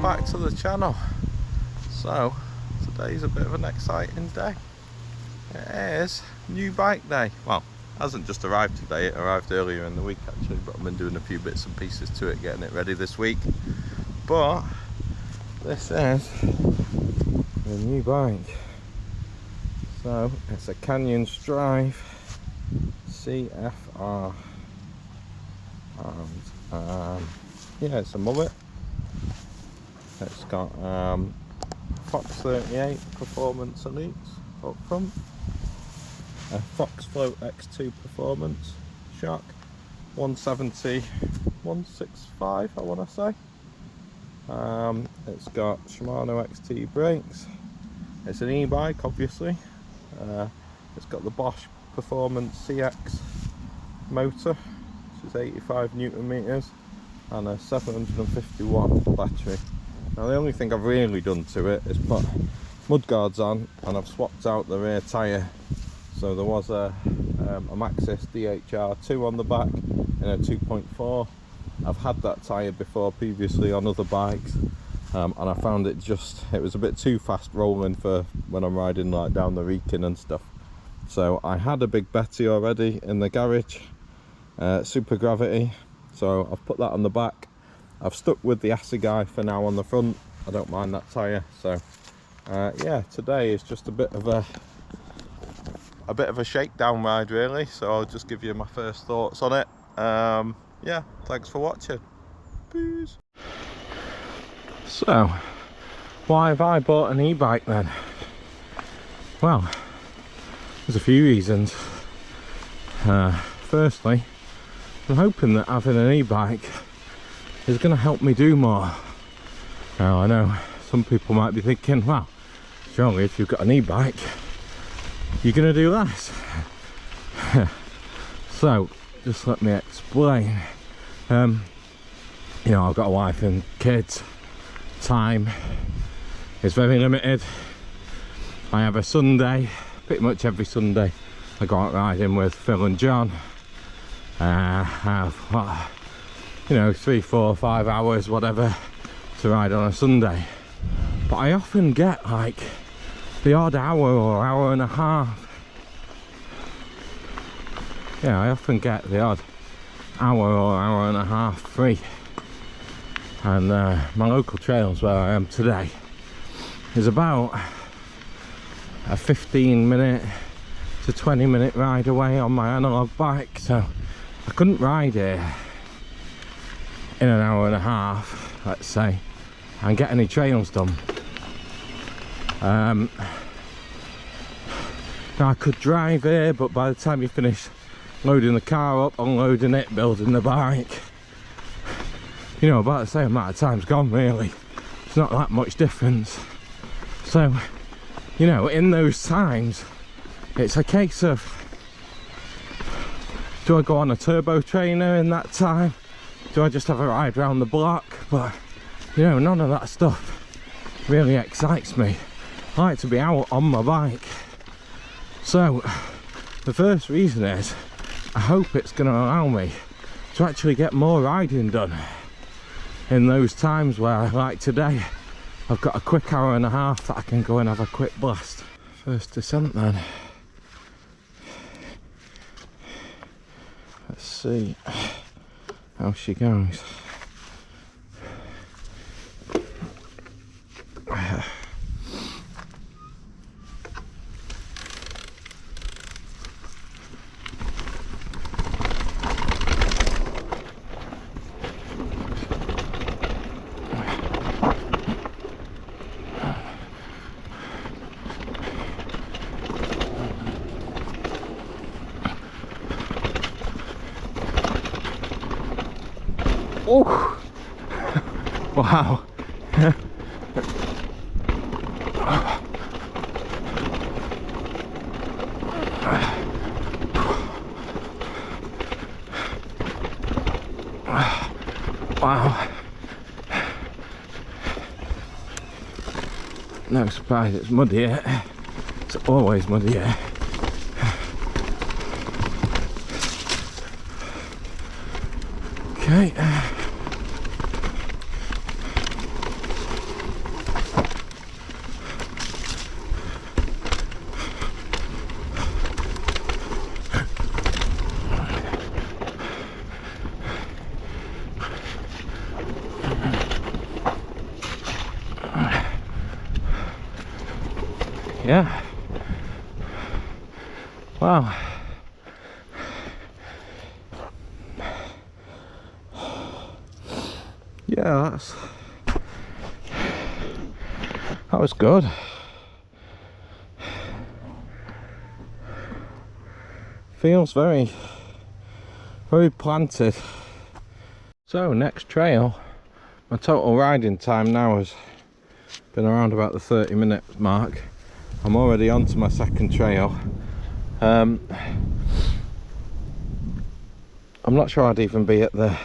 back to the channel. So today's a bit of an exciting day. It is new bike day. Well, it hasn't just arrived today, it arrived earlier in the week actually, but I've been doing a few bits and pieces to it, getting it ready this week. But this is the new bike. So it's a Canyon Strive CFR, and yeah, it's a mullet. It's got Fox 38 Performance Elites up front, a Fox Float X2 Performance shock, 170, 165 I want to say. It's got Shimano XT brakes. It's an e-bike obviously. It's got the Bosch Performance CX motor, which is 85 Newton meters, and a 750 watt battery. Now the only thing I've really done to it is put mudguards on, and I've swapped out the rear tyre. So there was a Maxxis DHR2 on the back in a 2.4. I've had that tyre before previously on other bikes, and I found it was a bit too fast rolling for when I'm riding like down the Wrekin and stuff. So I had a big Betty already in the garage, Super Gravity, so I've put that on the back. I've stuck with the Assegai for now on the front. I don't mind that tyre. So yeah, today is just a bit of a shakedown ride really, so I'll just give you my first thoughts on it. Yeah, thanks for watching. Peace. So why have I bought an e-bike then? Well, there's a few reasons. Firstly, I'm hoping that having an e-bike is going to help me do more. Now I know some people might be thinking, well, surely if you've got an e-bike you're going to do less. So just let me explain. You know, I've got a wife and kids. Time is very limited. I have a Sunday, pretty much every Sunday I go out riding with Phil and John. I have, you know, 3, 4, 5 hours, whatever, to ride on a Sunday. But I often get like the odd hour or hour and a half. Yeah, I often get the odd hour or hour and a half free. And my local trails where I am today is about a 15-minute to 20-minute ride away on my analog bike. So I couldn't ride here in an hour and a half, let's say, and get any trails done. Now I could drive here, but by the time you finish loading the car up, unloading it, building the bike, you know, about the same amount of time's gone really. It's not that much difference. So, you know, in those times it's a case of, do I go on a turbo trainer in that time? Do I just have a ride around the block? But you know, none of that stuff really excites me. I like to be out on my bike. So the first reason is I hope it's going to allow me to actually get more riding done in those times where, like today, I've got a quick hour and a half that I can go and have a quick blast. First descent then. Let's see how she goes. Oh! Wow! Wow! No surprise it's muddy here. It's always muddy here. Okay. yeah, wow. Yeah, that was good. Feels very planted. So next trail, my total riding time now has been around about the 30-minute mark. I'm already on to my second trail. I'm not sure I'd even be at the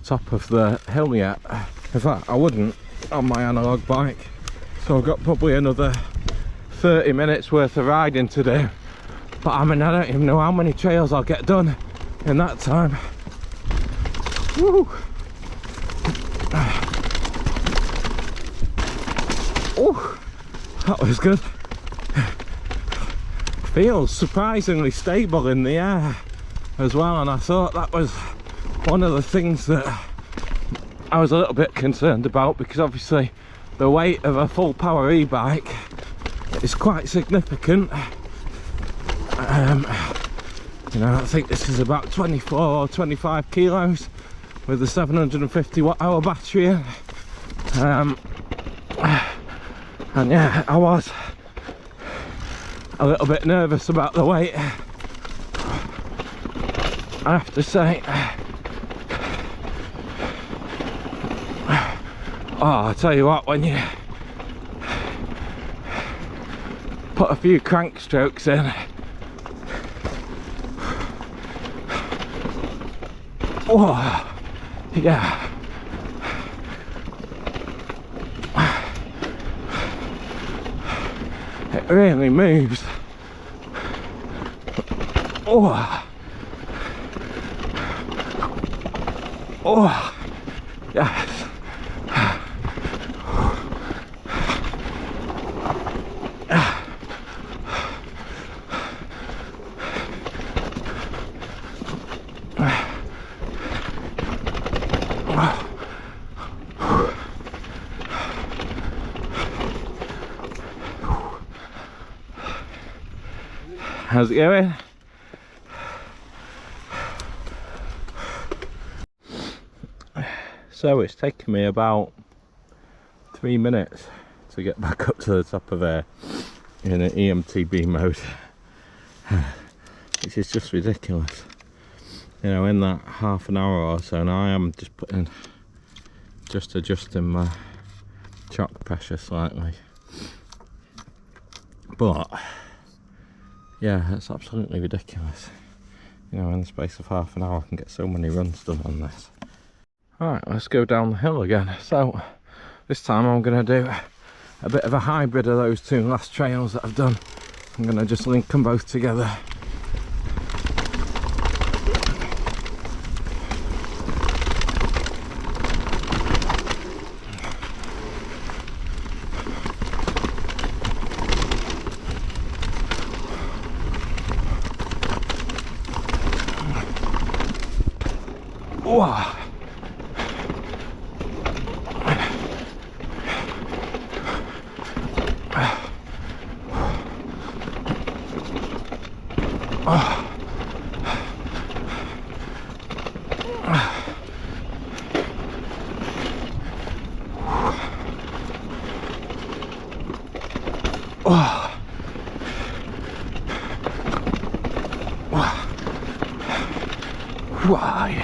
top of the hill yet. In fact, I wouldn't on my analog bike. So I've got probably another 30 minutes worth of riding to do. But I mean, I don't even know how many trails I'll get done in that time. Woo! Oh, that was good. Feels surprisingly stable in the air as well, and I thought that was one of the things that I was a little bit concerned about, because obviously the weight of a full power e-bike is quite significant. You know, I think this is about 24 or 25 kilos with the 750 watt-hour battery in. And yeah, I was a little bit nervous about the weight, I have to say. Oh, I tell you what, when you put a few crank strokes in, oh, yeah. It really moves. Oh. Oh. Yes. How's it going? So it's taken me about 3 minutes to get back up to the top of there in an EMTB mode, which is just ridiculous. You know, in that half an hour or so, now I am just adjusting my shock pressure slightly, but yeah, it's absolutely ridiculous. You know, in the space of half an hour I can get so many runs done on this. Alright, let's go down the hill again. So this time I'm going to do a bit of a hybrid of those two last trails that I've done. I'm going to just link them both together. Whoa. Why?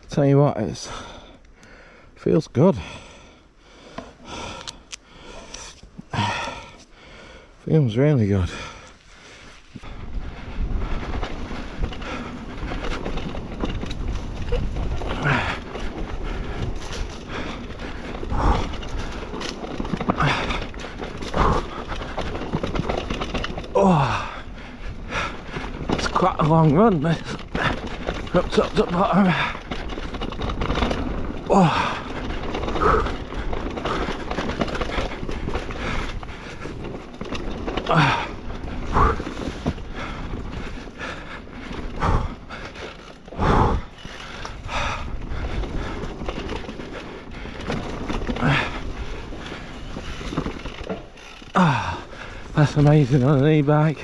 Tell you what, it feels good. Feels really good. Oh. a long run, this, from top to bottom. Oh. That's amazing on an e-bike.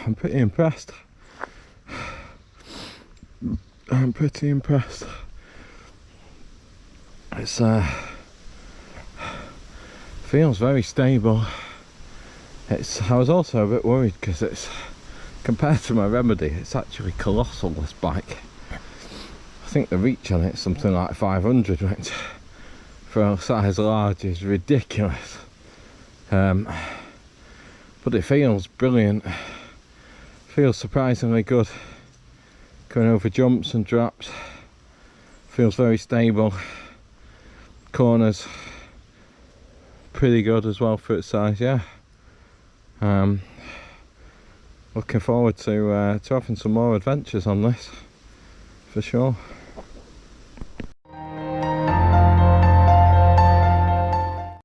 I'm pretty impressed. I'm pretty impressed. It's feels very stable. I was also a bit worried because it's, compared to my Remedy, it's actually colossal, this bike. I think the reach on it is something like 500, which for a size large is ridiculous. But it feels brilliant. Feels surprisingly good. Going over jumps and drops. Feels very stable. Corners pretty good as well for its size, yeah. Looking forward to having some more adventures on this, for sure.